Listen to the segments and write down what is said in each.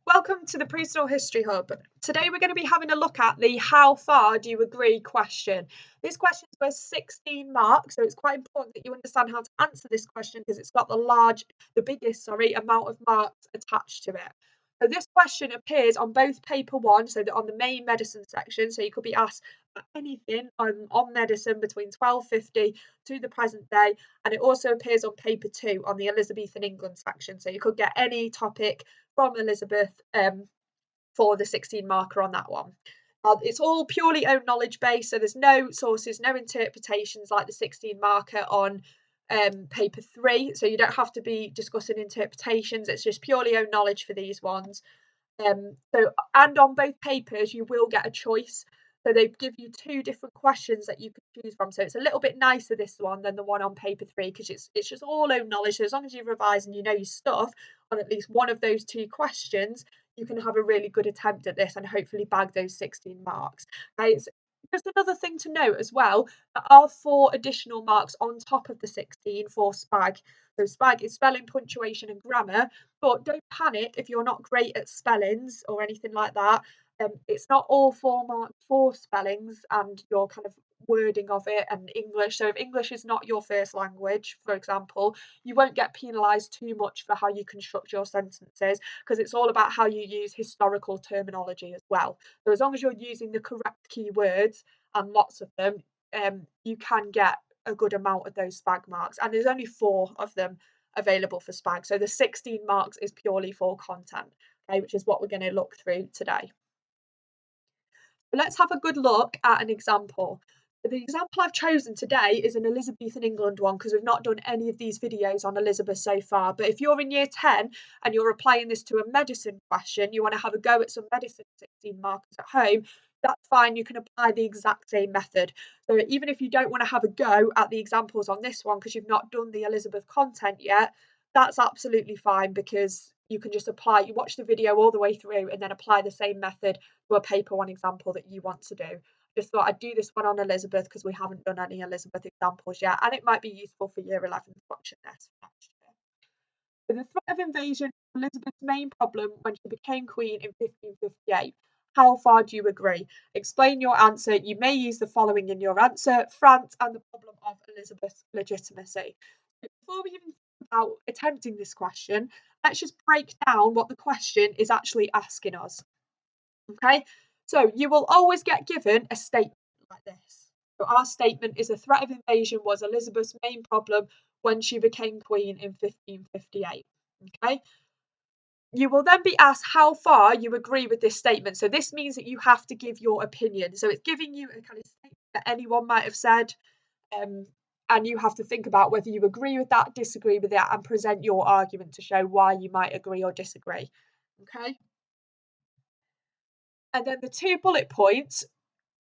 Welcome to the Personal History Hub. Today we're going to be having a look at the how far do you agree question. This question is worth 16 marks, so it's quite important that you understand how to answer this question because it's got the biggest amount of marks attached to it. So this question appears on both paper one, so on the main medicine section, so you could be asked anything on medicine between 1250 to the present day, and it also appears on paper two on the Elizabethan England section, so you could get any topic from Elizabeth for the 16 marker on that one. It's all purely own knowledge based, so there's no sources, no interpretations like the 16 marker on paper three, so you don't have to be discussing interpretations, it's just purely own knowledge for these ones. And on both papers you will get a choice, so they give you two different questions that you can choose from, so it's a little bit nicer this one than the one on paper three because it's just all own knowledge, so as long as you revise and you know your stuff on at least one of those two questions you can have a really good attempt at this and hopefully bag those 16 marks. It's just another thing to note as well, there are 4 additional marks on top of the 16 for SPAG. So SPAG is spelling, punctuation and grammar, but don't panic if you're not great at spellings or anything like that. It's not all 4 marks for spellings and your kind of wording of it and English. So if English is not your first language, for example, you won't get penalised too much for how you construct your sentences because it's all about how you use historical terminology as well. So as long as you're using the correct keywords and lots of them, you can get a good amount of those SPAG marks. And there's only 4 of them available for SPAG. So the 16 marks is purely for content, okay, which is what we're going to look through today. But let's have a good look at an example. The example I've chosen today is an Elizabethan England one because we've not done any of these videos on Elizabeth so far. But if you're in year 10 and you're applying this to a medicine question, you want to have a go at some medicine 16 markers at home, that's fine. You can apply the exact same method. So even if you don't want to have a go at the examples on this one because you've not done the Elizabeth content yet, that's absolutely fine because you can just you watch the video all the way through and then apply the same method to a paper one example that you want to do. Just thought I'd do this one on Elizabeth because we haven't done any Elizabeth examples yet, and it might be useful for year 11 watching this next year. So the threat of invasion was Elizabeth's main problem when she became queen in 1558. How far do you agree? Explain your answer. You may use the following in your answer: France and the problem of Elizabeth's legitimacy. Before we even think about attempting this question, let's just break down what the question is actually asking us. Okay, so you will always get given a statement like this. So our statement is a threat of invasion was Elizabeth's main problem when she became queen in 1558. Okay, you will then be asked how far you agree with this statement. So this means that you have to give your opinion. So it's giving you a kind of statement that anyone might have said, and you have to think about whether you agree with that, disagree with that, and present your argument to show why you might agree or disagree. Okay. And then the 2 bullet points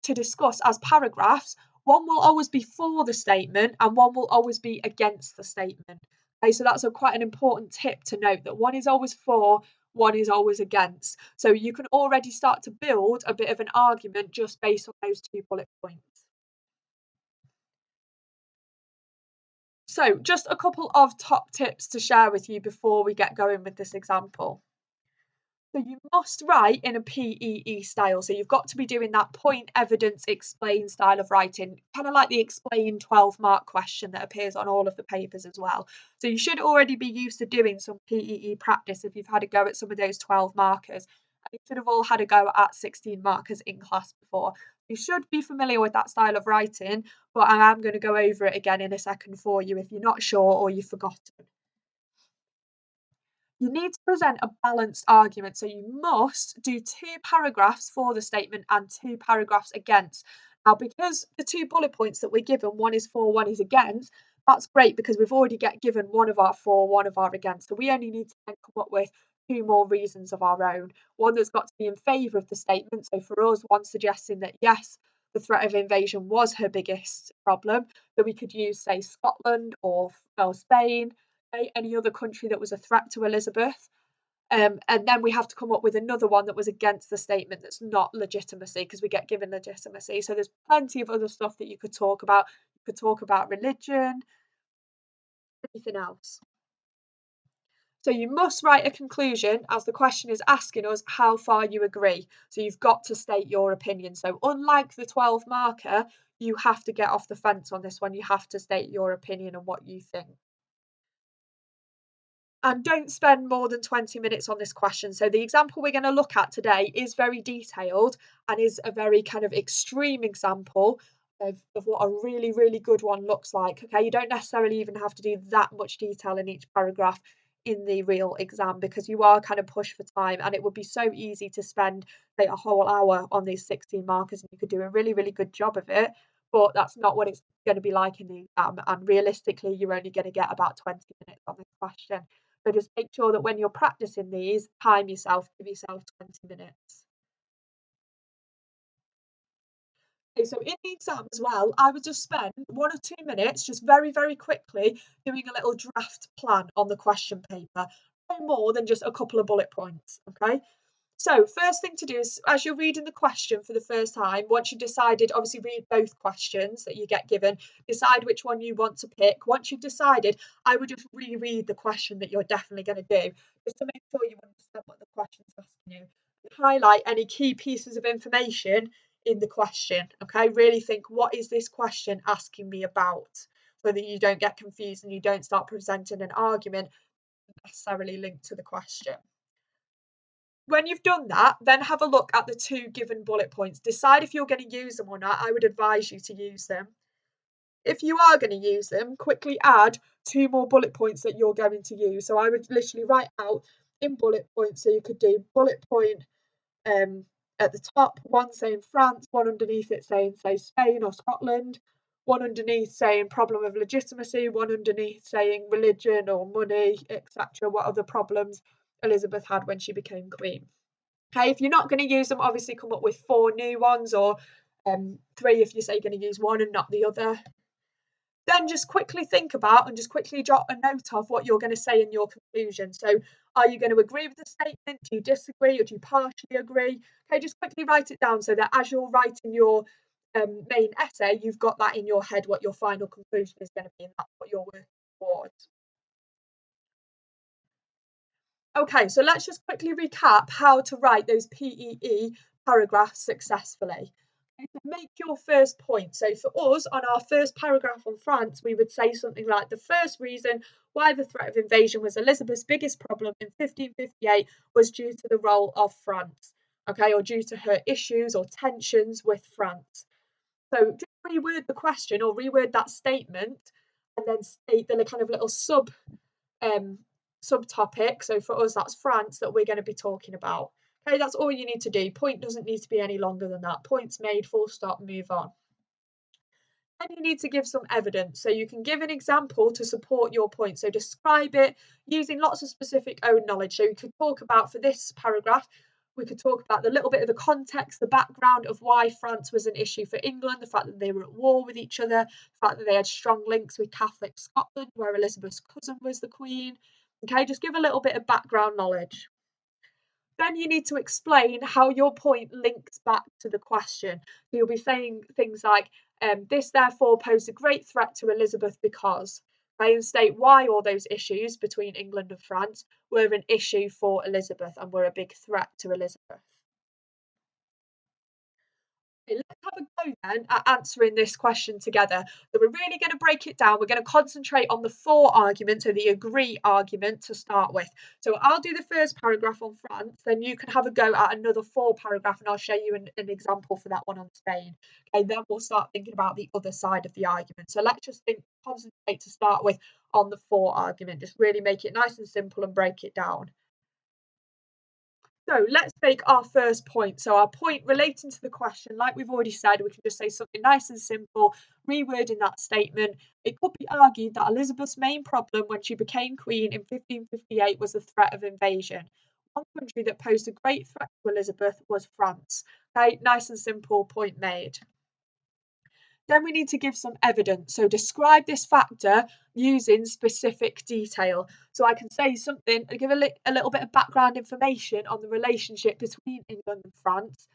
to discuss as paragraphs, one will always be for the statement and one will always be against the statement. Okay, so that's quite an important tip to note, that one is always for, one is always against. So you can already start to build a bit of an argument just based on those 2 bullet points. So just a couple of top tips to share with you before we get going with this example. So you must write in a PEE style. So you've got to be doing that point, evidence, explain style of writing, kind of like the explain 12-mark question that appears on all of the papers as well. So you should already be used to doing some PEE practice if you've had a go at some of those 12 markers. And you should have all had a go at 16 markers in class before. You should be familiar with that style of writing, but I am going to go over it again in a second for you if you're not sure or you've forgotten. You need to present a balanced argument. So you must do 2 paragraphs for the statement and 2 paragraphs against. Now, because the 2 bullet points that we're given, one is for, one is against, that's great because we've already given one of our for, one of our against. So we only need to then come up with 2 more reasons of our own. One that's got to be in favour of the statement. So for us, one suggesting that yes, the threat of invasion was her biggest problem. So we could use, say, Scotland or Spain, any other country that was a threat to Elizabeth. And then we have to come up with another one that was against the statement that's not legitimacy, because we get given legitimacy. So there's plenty of other stuff that you could talk about. You could talk about religion, anything else. So you must write a conclusion as the question is asking us how far you agree. So you've got to state your opinion. So unlike the 12 marker, you have to get off the fence on this one. You have to state your opinion and what you think. And don't spend more than 20 minutes on this question. So the example we're going to look at today is very detailed and is a very kind of extreme example of what a really, really good one looks like. Okay, you don't necessarily even have to do that much detail in each paragraph in the real exam because you are kind of pushed for time, and it would be so easy to spend, say, a whole hour on these 16 markers and you could do a really, really good job of it. But that's not what it's going to be like in the exam. And realistically, you're only going to get about 20 minutes on this question. So just make sure that when you're practicing these, time yourself, give yourself 20 minutes. Okay, so in the exam as well, I would just spend 1 or 2 minutes just very, very quickly doing a little draft plan on the question paper. No more than just a couple of bullet points, okay? So first thing to do is, as you're reading the question for the first time, once you've decided, obviously read both questions that you get given, decide which one you want to pick. Once you've decided, I would just reread the question that you're definitely going to do, just to make sure you understand what the question's asking you. Highlight any key pieces of information in the question, okay? Really think, what is this question asking me about? So that you don't get confused and you don't start presenting an argument necessarily linked to the question. When you've done that, then have a look at the 2 given bullet points. Decide if you're going to use them or not. I would advise you to use them. If you are going to use them, quickly add 2 more bullet points that you're going to use. So I would literally write out in bullet points. So you could do bullet point at the top, one saying France, one underneath it saying, say, Spain or Scotland, one underneath saying problem of legitimacy, one underneath saying religion or money, etc. What other problems Elizabeth had when she became queen. Okay, if you're not going to use them, obviously come up with 4 new ones, or 3 if you say you're going to use one and not the other. Then just quickly think about and just quickly jot a note of what you're going to say in your conclusion. So are you going to agree with the statement? Do you disagree, or do you partially agree? Okay, just quickly write it down so that as you're writing your main essay, you've got that in your head, what your final conclusion is going to be, and that's what you're working towards. Okay, so let's just quickly recap how to write those PEE paragraphs successfully. Okay, so make your first point. So for us, on our first paragraph on France, we would say something like, the first reason why the threat of invasion was Elizabeth's biggest problem in 1558 was due to the role of France, okay, or due to her issues or tensions with France. So just reword the question or reword that statement and then state the kind of little subtopic. So for us, that's France that we're going to be talking about. Okay, that's all you need to do. Point doesn't need to be any longer than that. Point's made, full stop, move on. Then you need to give some evidence. So you can give an example to support your point. So describe it using lots of specific own knowledge. So you could talk about, for this paragraph, we could talk about the little bit of the context, the background of why France was an issue for England, the fact that they were at war with each other, the fact that they had strong links with Catholic Scotland, where Elizabeth's cousin was the Queen. Okay, just give a little bit of background knowledge. Then you need to explain how your point links back to the question. So you'll be saying things like, this therefore posed a great threat to Elizabeth because, okay, and state why all those issues between England and France were an issue for Elizabeth and were a big threat to Elizabeth. Okay, let's have a go then at answering this question together. So we're really going to break it down. We're going to concentrate on the 4 arguments, so the agree argument to start with. So I'll do the first paragraph on France, then you can have a go at another 4 paragraph and I'll show you an example for that one on Spain. Okay, then we'll start thinking about the other side of the argument. So let's just concentrate to start with on the 4 argument. Just really make it nice and simple and break it down. So let's make our first point. So our point relating to the question, like we've already said, we can just say something nice and simple, rewording that statement. It could be argued that Elizabeth's main problem when she became queen in 1558 was the threat of invasion. One country that posed a great threat to Elizabeth was France. Okay, nice and simple, point made. Then we need to give some evidence. So describe this factor using specific detail. So I can say something, give a little bit of background information on the relationship between England and France.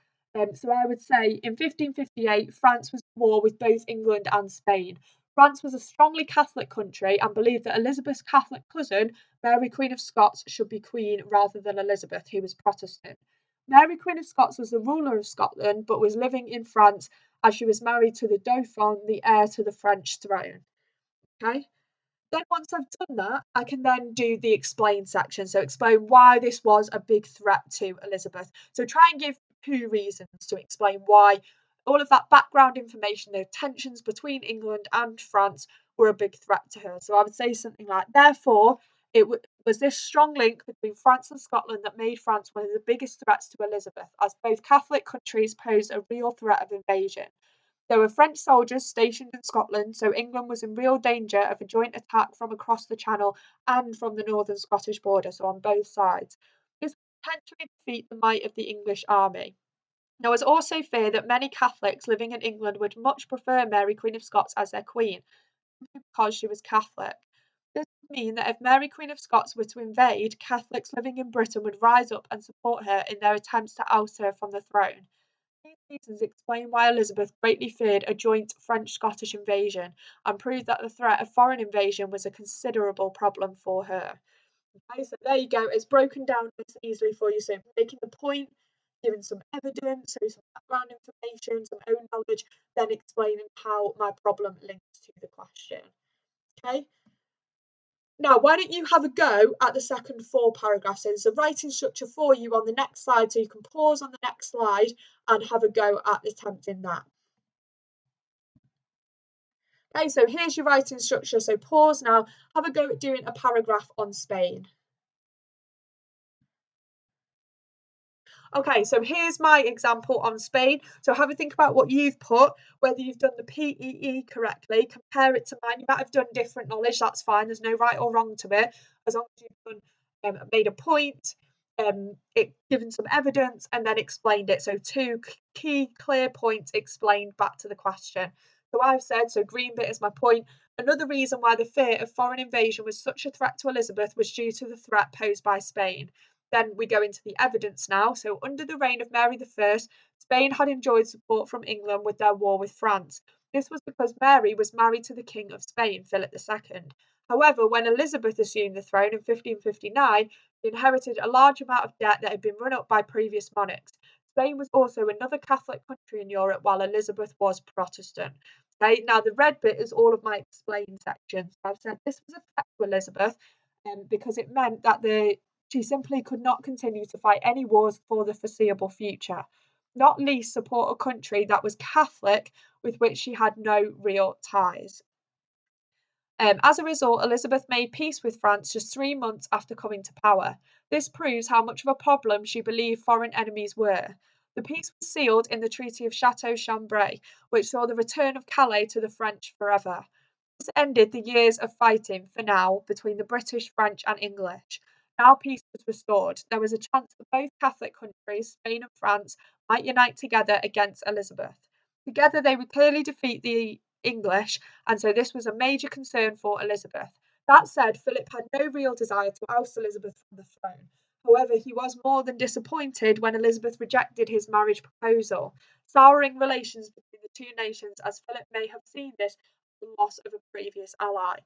So I would say in 1558, France was at war with both England and Spain. France was a strongly Catholic country and believed that Elizabeth's Catholic cousin, Mary Queen of Scots, should be queen rather than Elizabeth, who was Protestant. Mary Queen of Scots was the ruler of Scotland but was living in France as she was married to the Dauphin, the heir to the French throne. Okay? Then once I've done that, I can then do the explain section. So explain why this was a big threat to Elizabeth. So try and give 2 reasons to explain why all of that background information, the tensions between England and France were a big threat to her. So I would say something like, therefore, it was this strong link between France and Scotland that made France one of the biggest threats to Elizabeth, as both Catholic countries posed a real threat of invasion. There were French soldiers stationed in Scotland, so England was in real danger of a joint attack from across the Channel and from the northern Scottish border, so on both sides. This would potentially defeat the might of the English army. There was also fear that many Catholics living in England would much prefer Mary Queen of Scots as their queen, because she was Catholic. This would mean that if Mary Queen of Scots were to invade, Catholics living in Britain would rise up and support her in their attempts to oust her from the throne. These reasons explain why Elizabeth greatly feared a joint French-Scottish invasion and prove that the threat of foreign invasion was a considerable problem for her. Okay, so there you go. It's broken down nice and easily for you. So making the point, giving some evidence, so some background information, some own knowledge, then explaining how my problem links to the question. Okay. Now, why don't you have a go at the second 4 paragraphs? So there's a writing structure for you on the next slide, so you can pause on the next slide and have a go at attempting that. Okay, so here's your writing structure. So pause now, have a go at doing a paragraph on Spain. Okay, so here's my example on Spain. So have a think about what you've put, whether you've done the PEE correctly, compare it to mine. You might have done different knowledge, that's fine. There's no right or wrong to it, as long as you've done, made a point, given some evidence, and then explained it. So 2 key clear points explained back to the question. So I've said, so green bit is my point. Another reason why the fear of foreign invasion was such a threat to Elizabeth was due to the threat posed by Spain. Then we go into the evidence now. So under the reign of Mary I, Spain had enjoyed support from England with their war with France. This was because Mary was married to the King of Spain, Philip II. However, when Elizabeth assumed the throne in 1559, she inherited a large amount of debt that had been run up by previous monarchs. Spain was also another Catholic country in Europe, while Elizabeth was Protestant. Okay, now the red bit is all of my explain sections. I've said this was a threat to Elizabeth because it meant that she simply could not continue to fight any wars for the foreseeable future, not least support a country that was Catholic with which she had no real ties. As a result, Elizabeth made peace with France just 3 months after coming to power. This proves how much of a problem she believed foreign enemies were. The peace was sealed in the Treaty of Chateau-Chambray, which saw the return of Calais to the French forever. This ended the years of fighting, for now, between the British, French, and English. Now peace was restored. There was a chance that both Catholic countries, Spain and France, might unite together against Elizabeth. Together they would clearly defeat the English, and so this was a major concern for Elizabeth. That said, Philip had no real desire to oust Elizabeth from the throne. However, he was more than disappointed when Elizabeth rejected his marriage proposal, souring relations between the 2 nations, as Philip may have seen this as the loss of a previous ally.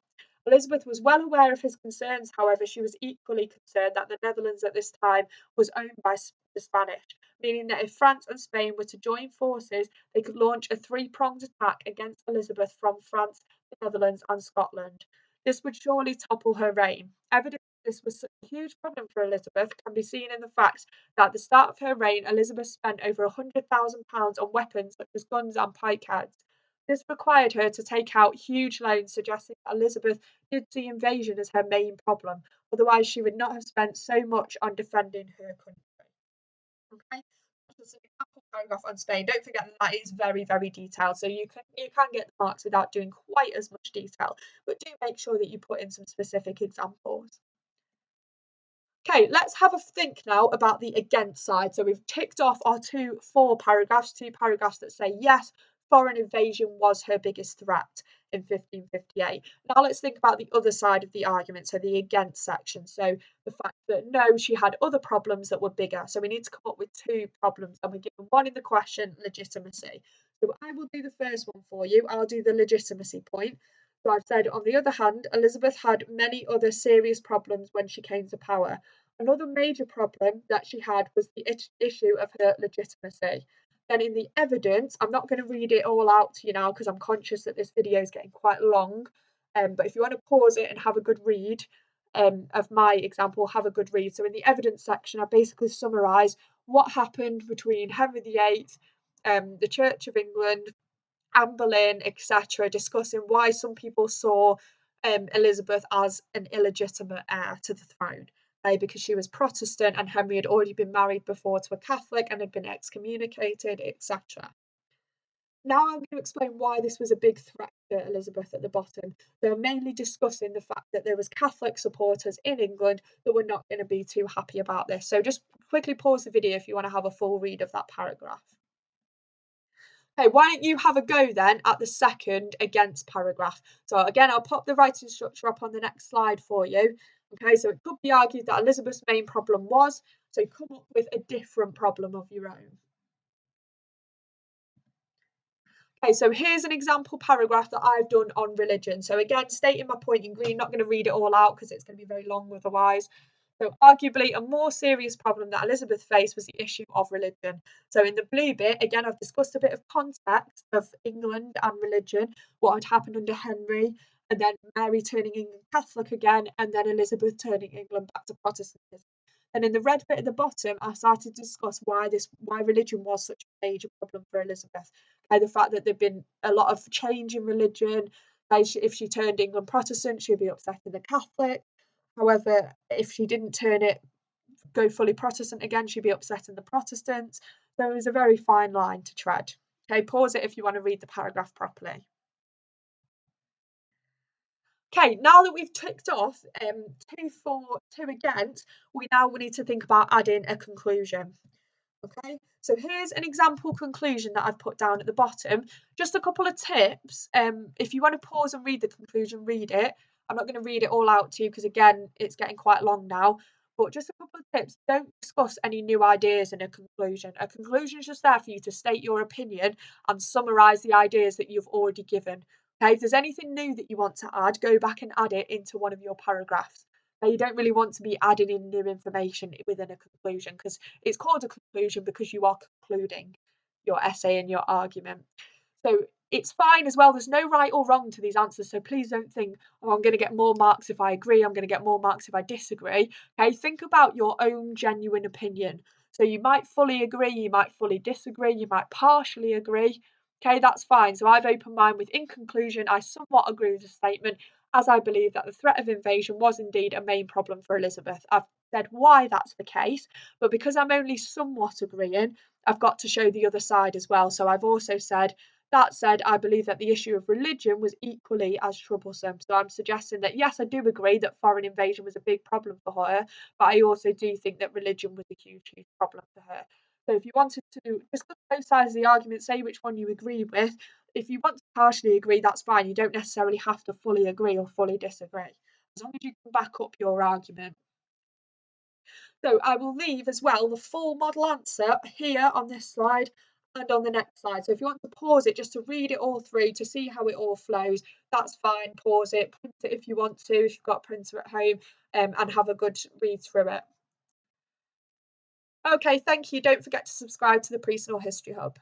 Elizabeth was well aware of his concerns, however, she was equally concerned that the Netherlands at this time was owned by the Spanish, meaning that if France and Spain were to join forces, they could launch a 3-pronged attack against Elizabeth from France, the Netherlands, and Scotland. This would surely topple her reign. Evidence this was such a huge problem for Elizabeth can be seen in the fact that at the start of her reign, Elizabeth spent over £100,000 on weapons such as guns and pike heads. This required her to take out huge loans, suggesting that Elizabeth did see invasion as her main problem. Otherwise, she would not have spent so much on defending her country. Okay, just an example paragraph on Spain. Don't forget that is very, very detailed. So you can get the marks without doing quite as much detail, but do make sure that you put in some specific examples. Okay, let's have a think now about the against side. So we've ticked off our 4 paragraphs, 2 paragraphs that say yes, foreign invasion was her biggest threat in 1558. Now let's think about the other side of the argument, so the against section. So the fact that no, she had other problems that were bigger. So we need to come up with 2 problems, and we're given one in the question, legitimacy. So I will do the first one for you. I'll do the legitimacy point. So I've said, on the other hand, Elizabeth had many other serious problems when she came to power. Another major problem that she had was the issue of her legitimacy. Then in the evidence, I'm not going to read it all out to you now because I'm conscious that this video is getting quite long. But if you want to pause it and have a good read of my example, have a good read. So in the evidence section, I basically summarise what happened between Henry VIII, the Church of England, Anne Boleyn, etc., discussing why some people saw Elizabeth as an illegitimate heir to the throne. Because she was Protestant and Henry had already been married before to a Catholic and had been excommunicated, etc. Now I'm going to explain why this was a big threat to Elizabeth at the bottom. They're mainly discussing the fact that there was Catholic supporters in England that were not going to be too happy about this. So just quickly pause the video if you want to have a full read of that paragraph. Okay, why don't you have a go then at the second against paragraph? So again, I'll pop the writing structure up on the next slide for you. Okay, so it could be argued that Elizabeth's main problem was, so come up with a different problem of your own. Okay, so here's an example paragraph that I've done on religion. So again, stating my point in green, not going to read it all out because it's going to be very long otherwise. So arguably a more serious problem that Elizabeth faced was the issue of religion. So in the blue bit, again, I've discussed a bit of context of England and religion, what had happened under Henry, and then Mary turning England Catholic again, and then Elizabeth turning England back to Protestantism. And in the red bit at the bottom, I started to discuss why religion was such a major problem for Elizabeth. The fact that there'd been a lot of change in religion. If she turned England Protestant, she'd be upsetting the Catholic. However, if she didn't go fully Protestant again, she'd be upsetting the Protestants. So it was a very fine line to tread. Okay, pause it if you want to read the paragraph properly. Okay, now that we've ticked off 2 for, 2 against, we now need to think about adding a conclusion. Okay, so here's an example conclusion that I've put down at the bottom. Just a couple of tips. If you want to pause and read the conclusion, read it. I'm not going to read it all out to you because, again, it's getting quite long now. But just a couple of tips. Don't discuss any new ideas in a conclusion. A conclusion is just there for you to state your opinion and summarise the ideas that you've already given. Okay, if there's anything new that you want to add, go back and add it into one of your paragraphs. Now, you don't really want to be adding in new information within a conclusion because it's called a conclusion because you are concluding your essay and your argument. So it's fine as well. There's no right or wrong to these answers. So please don't think, oh, I'm going to get more marks if I agree. I'm going to get more marks if I disagree. Okay, think about your own genuine opinion. So you might fully agree, you might fully disagree, you might partially agree. Okay, that's fine. So I've opened mine with, in conclusion, I somewhat agree with the statement, as I believe that the threat of invasion was indeed a main problem for Elizabeth. I've said why that's the case, but because I'm only somewhat agreeing, I've got to show the other side as well. So I've also said, that said, I believe that the issue of religion was equally as troublesome. So I'm suggesting that, yes, I do agree that foreign invasion was a big problem for her, but I also do think that religion was a huge, huge problem for her. So if you wanted to discuss both sides of the argument, say which one you agree with. If you want to partially agree, that's fine. You don't necessarily have to fully agree or fully disagree, as long as you can back up your argument. So I will leave as well the full model answer here on this slide and on the next slide. So if you want to pause it just to read it all through to see how it all flows, that's fine. Pause it, print it if you want to, if you've got a printer at home, and have a good read through it. Okay, thank you. Don't forget to subscribe to the Pre-History Hub.